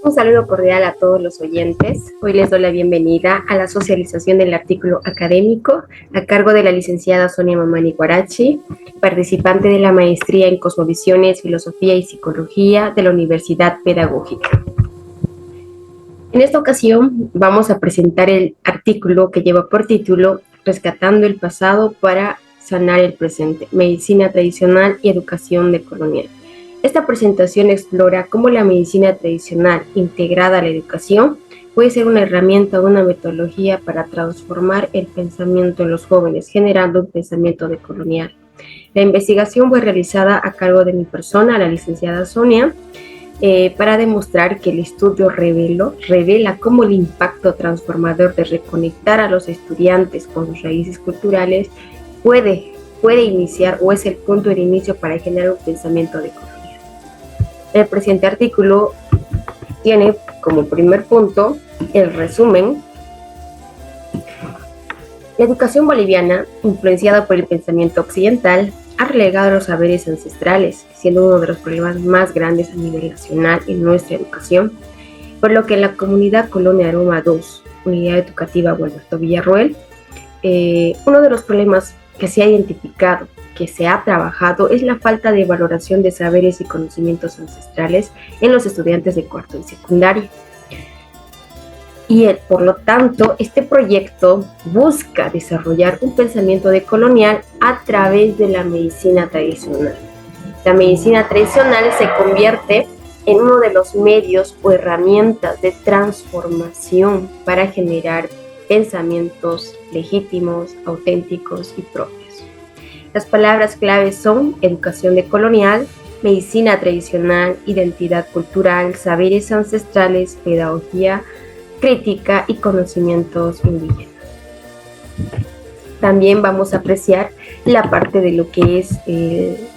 Un saludo cordial a todos los oyentes. Hoy les doy la bienvenida a la socialización del artículo académico a cargo de la licenciada Sonia Mamani Guarachi, participante de la maestría en Cosmovisiones, Filosofía y Psicología de la Universidad Pedagógica. En esta ocasión vamos a presentar el artículo que lleva por título Rescatando el pasado para sanar el presente, medicina tradicional y educación decolonial. Esta presentación explora cómo la medicina tradicional integrada a la educación puede ser una herramienta o una metodología para transformar el pensamiento en los jóvenes, generando un pensamiento decolonial. La investigación fue realizada a cargo de mi persona, la licenciada Sonia, para demostrar que el estudio revela cómo el impacto transformador de reconectar a los estudiantes con sus raíces culturales puede iniciar o es el punto de inicio para generar un pensamiento decolonial. El presente artículo tiene como primer punto el resumen. La educación boliviana, influenciada por el pensamiento occidental, ha relegado los saberes ancestrales, siendo uno de los problemas más grandes a nivel nacional en nuestra educación, por lo que la comunidad Colonia Aroma II, Unidad Educativa Gualberto Villarroel, uno de los problemas que se ha identificado, que se ha trabajado, es la falta de valoración de saberes y conocimientos ancestrales en los estudiantes de cuarto y secundaria. Y por lo tanto, este proyecto busca desarrollar un pensamiento decolonial a través de la medicina tradicional. La medicina tradicional se convierte en uno de los medios o herramientas de transformación para generar pensamientos legítimos, auténticos y propios. Las palabras claves son educación decolonial, medicina tradicional, identidad cultural, saberes ancestrales, pedagogía crítica y conocimientos indígenas. También vamos a apreciar la parte de lo que es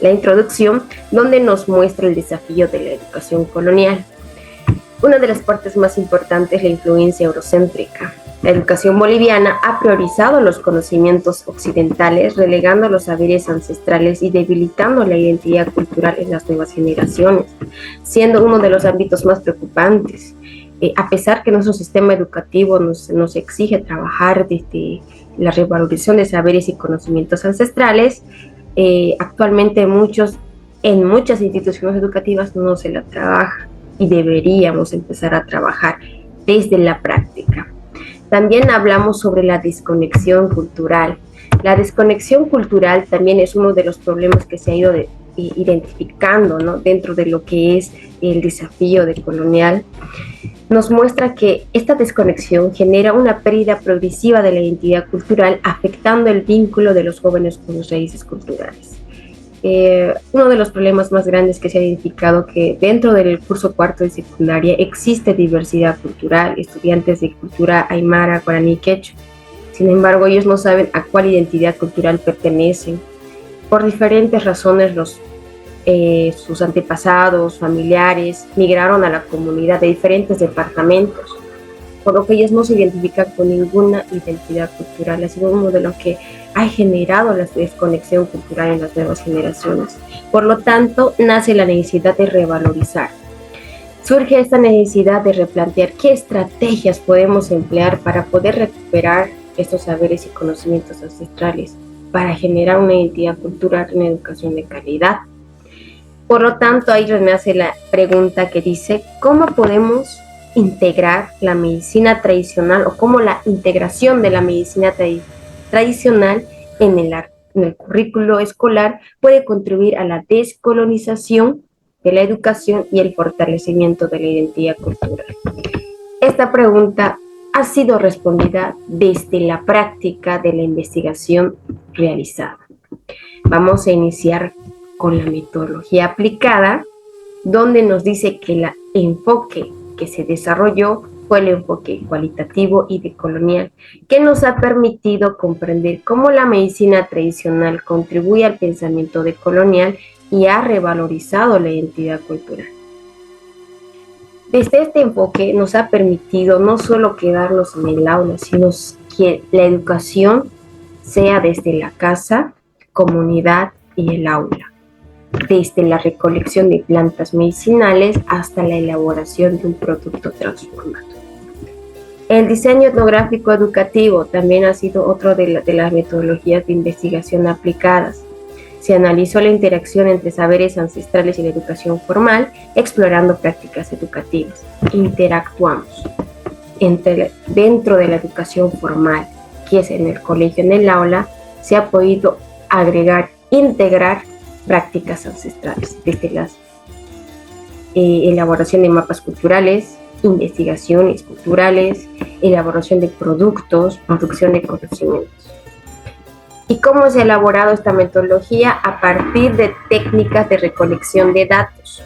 la introducción, donde nos muestra el desafío de la educación colonial. Una de las partes más importantes es la influencia eurocéntrica. La educación boliviana ha priorizado los conocimientos occidentales, relegando los saberes ancestrales y debilitando la identidad cultural en las nuevas generaciones, siendo uno de los ámbitos más preocupantes. A pesar que nuestro sistema educativo nos exige trabajar desde la revalorización de saberes y conocimientos ancestrales, actualmente en muchas instituciones educativas no se la trabaja y deberíamos empezar a trabajar desde la práctica. También hablamos sobre la desconexión cultural. La desconexión cultural también es uno de los problemas que se ha ido identificando, ¿no?, dentro de lo que es el desafío decolonial. Nos muestra que esta desconexión genera una pérdida progresiva de la identidad cultural, afectando el vínculo de los jóvenes con sus raíces culturales. Uno de los problemas más grandes que se ha identificado que dentro del curso cuarto de secundaria existe diversidad cultural, estudiantes de cultura aymara, guaraní, quechua. Sin embargo, ellos no saben a cuál identidad cultural pertenecen. Por diferentes razones, sus antepasados, familiares, migraron a la comunidad de diferentes departamentos, por lo que ellos no se identifican con ninguna identidad cultural. Ha sido uno de los que ha generado la desconexión cultural en las nuevas generaciones. Por lo tanto, nace la necesidad de revalorizar. Surge esta necesidad de replantear qué estrategias podemos emplear para poder recuperar estos saberes y conocimientos ancestrales, para generar una identidad cultural y una educación de calidad. Por lo tanto, ahí renace la pregunta que dice, ¿cómo podemos integrar la medicina tradicional o cómo la integración de la medicina tradicional en el currículo escolar puede contribuir a la descolonización de la educación y el fortalecimiento de la identidad cultural? Esta pregunta ha sido respondida desde la práctica de la investigación realizada. Vamos a iniciar con la metodología aplicada, donde nos dice que el enfoque que se desarrolló fue el enfoque cualitativo y decolonial, que nos ha permitido comprender cómo la medicina tradicional contribuye al pensamiento decolonial y ha revalorizado la identidad cultural. Desde este enfoque nos ha permitido no solo quedarnos en el aula, sino que la educación sea desde la casa, comunidad y el aula. desde la recolección de plantas medicinales hasta la elaboración de un producto transformado. El diseño etnográfico educativo también ha sido otro de las metodologías de investigación aplicadas. Se analizó la interacción entre saberes ancestrales y la educación formal, explorando prácticas educativas. Interactuamos dentro de la educación formal, que es en el colegio, en el aula, se ha podido agregar, integrar prácticas ancestrales, desde la elaboración de mapas culturales, investigaciones culturales, elaboración de productos, producción de conocimientos. ¿Y cómo se ha elaborado esta metodología? A partir de técnicas de recolección de datos,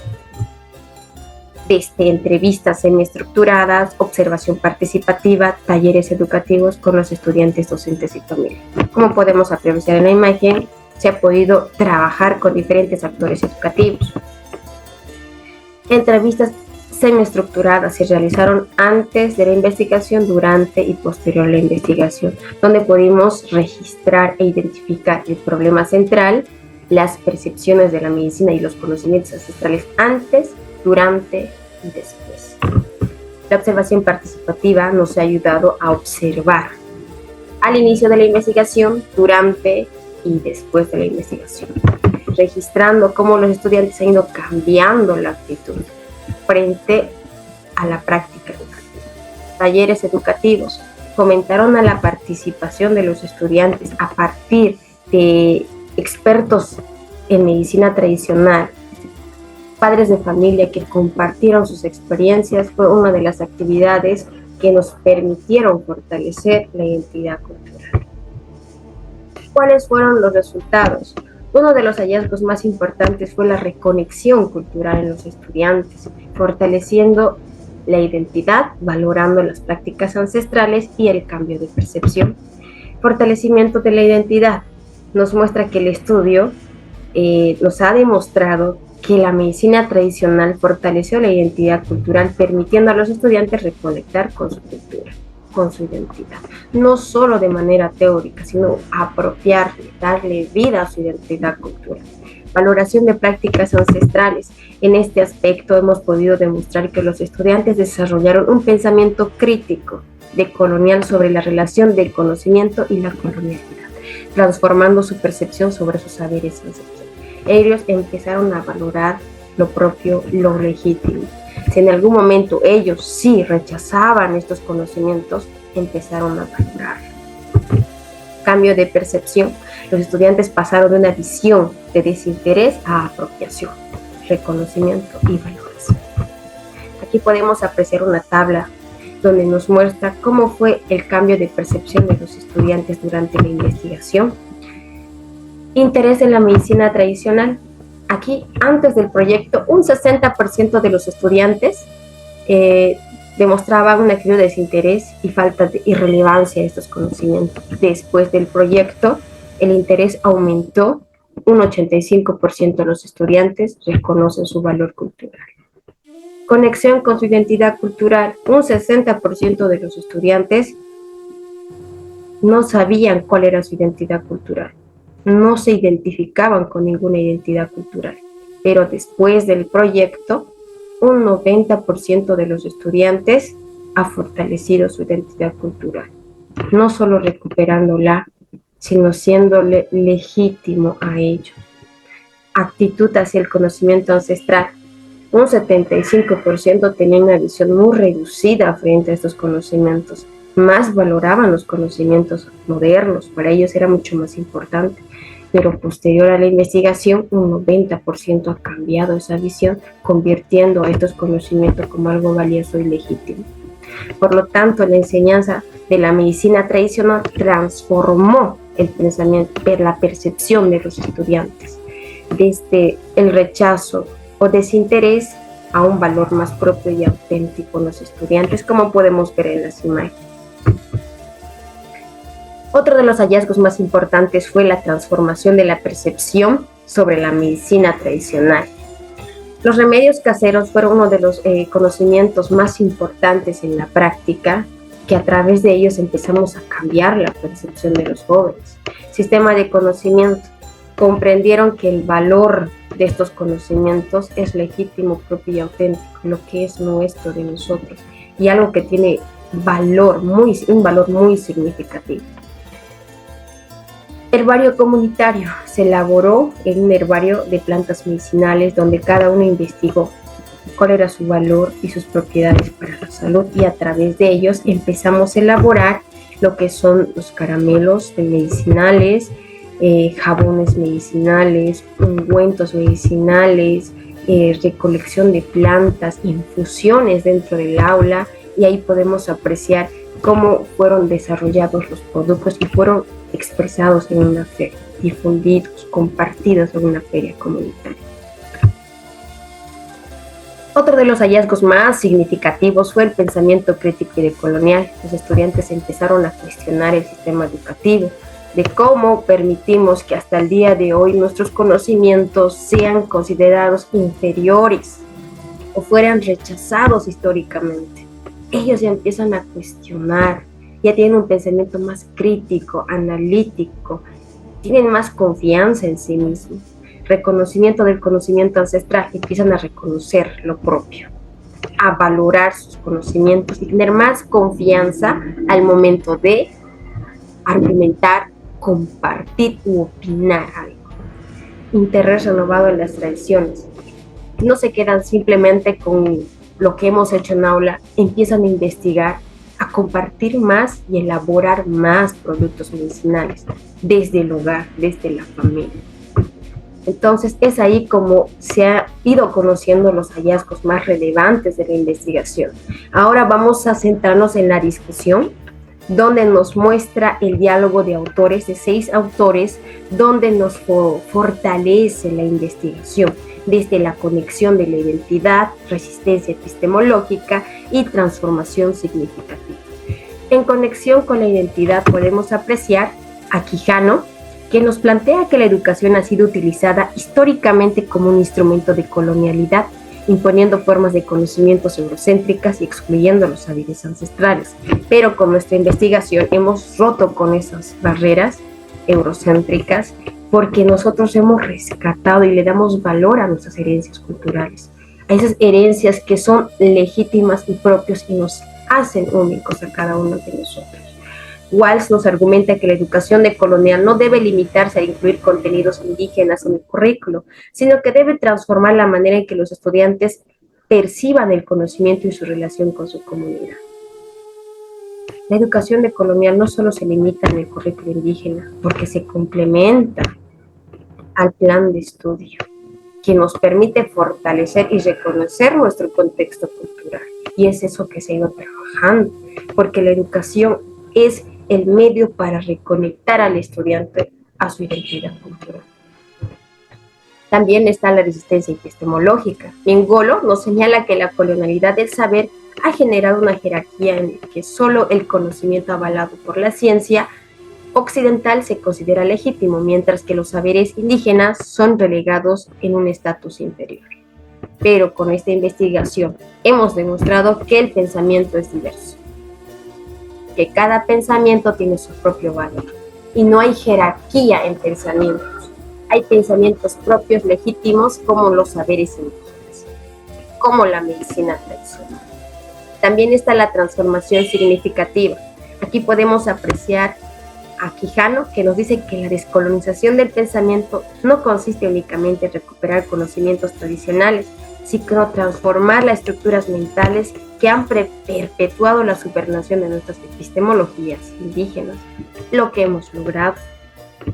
desde entrevistas semiestructuradas, observación participativa, talleres educativos con los estudiantes, docentes y familia. Como podemos apreciar en la imagen, se ha podido trabajar con diferentes actores educativos. Entrevistas semiestructuradas se realizaron antes de la investigación, durante y posterior a la investigación, donde pudimos registrar e identificar el problema central, las percepciones de la medicina y los conocimientos ancestrales antes, durante y después. La observación participativa nos ha ayudado a observar al inicio de la investigación, durante y después de la investigación, registrando cómo los estudiantes han ido cambiando la actitud frente a la práctica educativa. Talleres educativos fomentaron a la participación de los estudiantes a partir de expertos en medicina tradicional, padres de familia que compartieron sus experiencias. Fue una de las actividades que nos permitieron fortalecer la identidad cultural. ¿Cuáles fueron los resultados? Uno de los hallazgos más importantes fue la reconexión cultural en los estudiantes, fortaleciendo la identidad, valorando las prácticas ancestrales y el cambio de percepción. Fortalecimiento de la identidad nos muestra que el estudio nos ha demostrado que la medicina tradicional fortaleció la identidad cultural, permitiendo a los estudiantes reconectar con su cultura, con su identidad, no solo de manera teórica, sino apropiarle, darle vida a su identidad cultural. Valoración de prácticas ancestrales. En este aspecto hemos podido demostrar que los estudiantes desarrollaron un pensamiento crítico decolonial sobre la relación del conocimiento y la colonialidad, transformando su percepción sobre sus saberes ancestrales. Ellos empezaron a valorar lo propio, lo legítimo. Si en algún momento ellos sí rechazaban estos conocimientos, empezaron a valorar. Cambio de percepción. Los estudiantes pasaron de una visión de desinterés a apropiación, reconocimiento y valoración. Aquí podemos apreciar una tabla donde nos muestra cómo fue el cambio de percepción de los estudiantes durante la investigación. Interés en la medicina tradicional. Aquí, antes del proyecto, un 60% de los estudiantes demostraban una actitud de desinterés y falta de irrelevancia de estos conocimientos. Después del proyecto, el interés aumentó. Un 85% de los estudiantes reconocen su valor cultural. Conexión con su identidad cultural. Un 60% de los estudiantes no sabían cuál era su identidad cultural. No se identificaban con ninguna identidad cultural, pero después del proyecto, un 90% de los estudiantes ha fortalecido su identidad cultural, no solo recuperándola, sino siéndole legítimo a ello. Actitud hacia el conocimiento ancestral. Un 75% tenía una visión muy reducida frente a estos conocimientos, más valoraban los conocimientos modernos, para ellos era mucho más importante. Pero posterior a la investigación, un 90% ha cambiado esa visión, convirtiendo a estos conocimientos como algo valioso y legítimo. Por lo tanto, la enseñanza de la medicina tradicional transformó el pensamiento, la percepción de los estudiantes, desde el rechazo o desinterés a un valor más propio y auténtico en los estudiantes, como podemos ver en las imágenes. Otro de los hallazgos más importantes fue la transformación de la percepción sobre la medicina tradicional. Los remedios caseros fueron uno de los conocimientos más importantes en la práctica, que a través de ellos empezamos a cambiar la percepción de los jóvenes. Sistema de conocimiento. comprendieron que el valor de estos conocimientos es legítimo, propio y auténtico, lo que es nuestro de nosotros, y algo que tiene un valor muy significativo. Herbario comunitario. Se elaboró en un herbario de plantas medicinales donde cada uno investigó cuál era su valor y sus propiedades para la salud, y a través de ellos empezamos a elaborar lo que son los caramelos medicinales, jabones medicinales, ungüentos medicinales, recolección de plantas, infusiones dentro del aula, y ahí podemos apreciar cómo fueron desarrollados los productos y fueron expresados en una feria, difundidos, compartidos en una feria comunitaria. Otro de los hallazgos más significativos fue el pensamiento crítico y decolonial. Los estudiantes empezaron a cuestionar el sistema educativo, de cómo permitimos que hasta el día de hoy nuestros conocimientos sean considerados inferiores o fueran rechazados históricamente. Ellos ya empiezan a cuestionar, ya tienen un pensamiento más crítico, analítico, tienen más confianza en sí mismos, reconocimiento del conocimiento ancestral, empiezan a reconocer lo propio, a valorar sus conocimientos y tener más confianza al momento de argumentar, compartir u opinar algo. Interés renovado en las tradiciones. No se quedan simplemente con lo que hemos hecho en aula, empiezan a investigar, a compartir más y elaborar más productos medicinales desde el hogar, desde la familia. Entonces es ahí como se ha ido conociendo los hallazgos más relevantes de la investigación. Ahora vamos a centrarnos en la discusión, donde nos muestra el diálogo de autores, de 6 autores, donde nos fortalece la investigación desde la conexión de la identidad, resistencia epistemológica y transformación significativa. En conexión con la identidad podemos apreciar a Quijano, que nos plantea que la educación ha sido utilizada históricamente como un instrumento de colonialidad, imponiendo formas de conocimientos eurocéntricas y excluyendo los saberes ancestrales. Pero con nuestra investigación hemos roto con esas barreras eurocéntricas, porque nosotros hemos rescatado y le damos valor a nuestras herencias culturales, a esas herencias que son legítimas y propias y nos hacen únicos a cada uno de nosotros. Walsh nos argumenta que la educación decolonial no debe limitarse a incluir contenidos indígenas en el currículo, sino que debe transformar la manera en que los estudiantes perciban el conocimiento y su relación con su comunidad. La educación decolonial no solo se limita en el currículo indígena, porque se complementa al plan de estudio, que nos permite fortalecer y reconocer nuestro contexto cultural. Y es eso que se ha ido trabajando, porque la educación es el medio para reconectar al estudiante a su identidad cultural. También está la resistencia epistemológica. Mingolo nos señala que la colonialidad del saber ha generado una jerarquía en la que solo el conocimiento avalado por la ciencia occidental se considera legítimo, mientras que los saberes indígenas son relegados en un estatus inferior. Pero con esta investigación hemos demostrado que el pensamiento es diverso, que cada pensamiento tiene su propio valor y no hay jerarquía en pensamientos. Hay pensamientos propios legítimos como los saberes indígenas, como la medicina tradicional. También está la transformación significativa. Aquí podemos apreciar a Quijano, que nos dice que la descolonización del pensamiento no consiste únicamente en recuperar conocimientos tradicionales, sino transformar las estructuras mentales que han perpetuado la supernación de nuestras epistemologías indígenas. Lo que hemos logrado,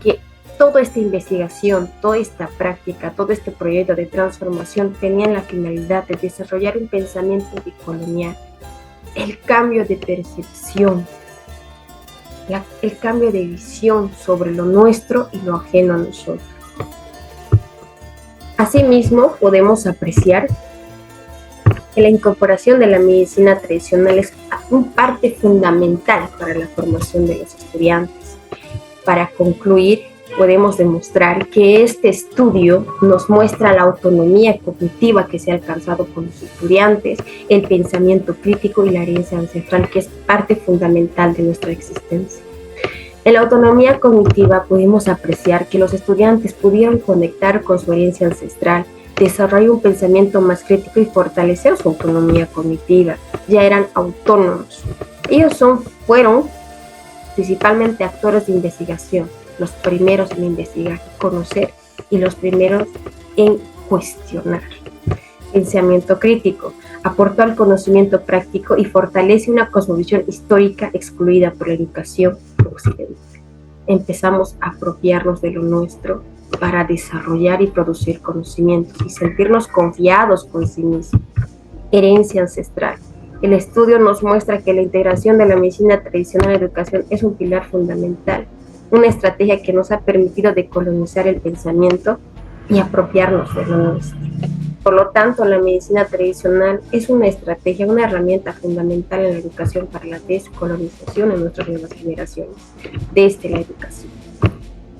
que toda esta investigación, toda esta práctica, todo este proyecto de transformación tenían la finalidad de desarrollar un pensamiento decolonial, el cambio de percepción, el cambio de visión sobre lo nuestro y lo ajeno a nosotros. Asimismo, podemos apreciar que la incorporación de la medicina tradicional es una parte fundamental para la formación de los estudiantes. Para concluir, podemos demostrar que este estudio nos muestra la autonomía cognitiva que se ha alcanzado con los estudiantes, el pensamiento crítico y la herencia ancestral, que es parte fundamental de nuestra existencia. En la autonomía cognitiva pudimos apreciar que los estudiantes pudieron conectar con su herencia ancestral, desarrollar un pensamiento más crítico y fortalecer su autonomía cognitiva. Ya eran autónomos. Ellos fueron principalmente actores de investigación, los primeros en investigar, conocer y los primeros en cuestionar. Pensamiento crítico aportó al conocimiento práctico y fortalece una cosmovisión histórica excluida por la educación occidental. Empezamos a apropiarnos de lo nuestro para desarrollar y producir conocimientos y sentirnos confiados con sí mismos. Herencia ancestral. El estudio nos muestra que la integración de la medicina tradicional a la educación es un pilar fundamental, una estrategia que nos ha permitido decolonizar el pensamiento y apropiarnos de lo nuestro. Por lo tanto, la medicina tradicional es una estrategia, una herramienta fundamental en la educación para la descolonización en nuestras nuevas generaciones, desde la educación.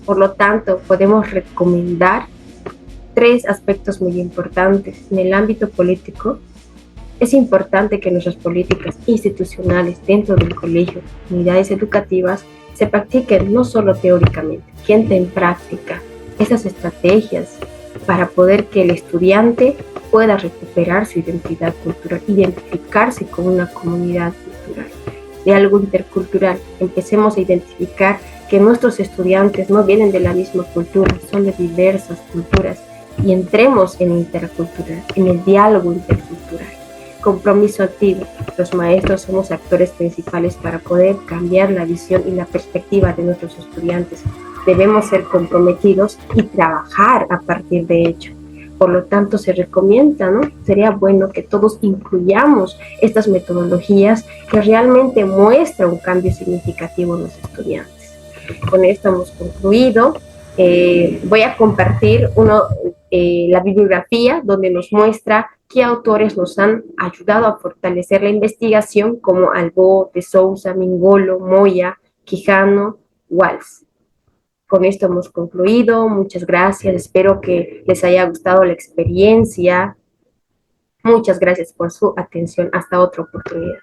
Por lo tanto, podemos recomendar 3 aspectos muy importantes. En el ámbito político, es importante que nuestras políticas institucionales dentro del colegio, unidades educativas, se practiquen no solo teóricamente, que entren en práctica esas estrategias para poder que el estudiante pueda recuperar su identidad cultural, identificarse con una comunidad cultural, de algo intercultural. Empecemos a identificar que nuestros estudiantes no vienen de la misma cultura, son de diversas culturas, y entremos en el intercultural, en el diálogo intercultural. Compromiso activo. Los maestros somos actores principales para poder cambiar la visión y la perspectiva de nuestros estudiantes. Debemos ser comprometidos y trabajar a partir de ello. Por lo tanto, se recomienda, ¿no? Sería bueno que todos incluyamos estas metodologías que realmente muestran un cambio significativo en los estudiantes. Con esto hemos concluido. Voy a compartir la bibliografía donde nos muestra qué autores nos han ayudado a fortalecer la investigación, como Albó, de Souza, Mingolo, Moya, Quijano, Walsh. Con esto hemos concluido. Muchas gracias. Espero que les haya gustado la experiencia. Muchas gracias por su atención. Hasta otra oportunidad.